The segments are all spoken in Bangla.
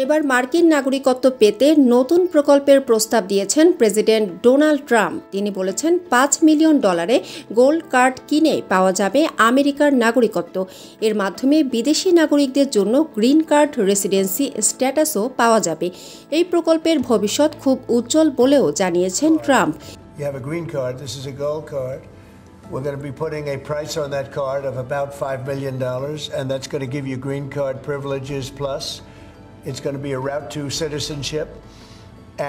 এবার মার্কিন নাগরিকত্ব পেতে নতুন প্রকল্পের প্রস্তাব দিয়েছেন প্রেসিডেন্ট ডোনাল্ড ট্রাম্প। তিনি বলেছেন $5 মিলিয়ন গোল্ড কার্ড কিনে পাওয়া যাবে আমেরিকার নাগরিকত্ব। এর মাধ্যমে বিদেশি নাগরিকদের জন্য গ্রিন কার্ড রেসিডেন্সি স্ট্যাটাসও পাওয়া যাবে। এই প্রকল্পের ভবিষ্যৎ খুব উজ্জ্বল বলেও জানিয়েছেন Trump. We're going to be putting a price on that card of about $5 million, and that's going to give you green card privileges plus. It's going to be a route to citizenship,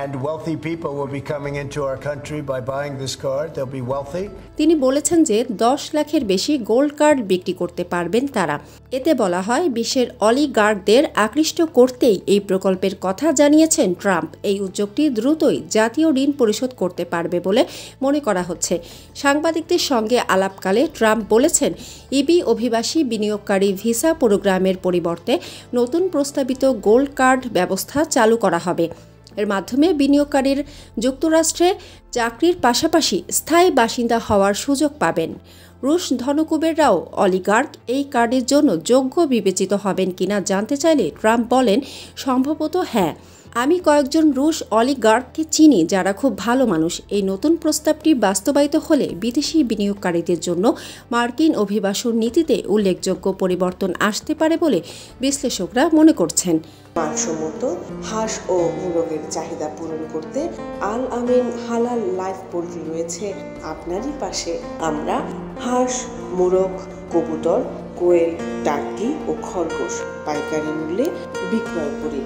and wealthy people will be coming into our country by buying this card. They'll be wealthy. তিনি বলেছেন যে 10 লাখের বেশি গোল্ড কার্ড বিক্রি করতে পারবেন তারা। এতে বলা হয় বিশ্বের অলিগার্কদের আকৃষ্ট করতেই এই প্রকল্পের কথা জানিয়েছেন ট্রাম্প। এই উদ্যোগটি দ্রুতই জাতীয় ঋণ পরিশোধ করতে পারবে বলে মনে করা হচ্ছে। সাংবাদিকদের সঙ্গে আলাপকালে ট্রাম্প বলেছেন, ইবি অভিবাসী বিনিয়োগকারী ভিসা প্রোগ্রামের পরিবর্তে নতুন প্রস্তাবিত গোল্ড কার্ড ব্যবস্থা চালু করা হবে। এর মাধ্যমে বিনিয়োগকারীর যুক্তরাষ্ট্রে চাকরির পাশাপাশি স্থায়ী বাসিন্দা হওয়ার সুযোগ পাবেন। রুশ ধনকুবেররাও অলিগার্ক এই কার্ডের জন্য যোগ্য বিবেচিত হবেন কিনা জানতে চাইলে ট্রাম্প বলেন, সম্ভবত হ্যাঁ। আমি কয়েকজন রুশ অলিগার্ককে চিনি যারা খুব ভালো মানুষ। এই নতুন প্রস্তাবটি বাস্তবায়িত হলে বিদেশি বিনিয়োগকারীদের জন্য মার্কিন অভিবাসন নীতিতে উল্লেখযোগ্য পরিবর্তন আসতে পারে বলে বিশ্লেষকরা মনে করছেন। মানসম্মত হাঁস ও মোরগের চাহিদা পূরণ করতে আল আমিন হালাল লাইফ পোল্ট্রি রয়েছে আপনারই পাশে। আমরা হাঁস, মোরগ, কবুতর, কোয়েল, টার্কি ও খরগোশ পাইকারি মূল্যে বিক্রয় করি।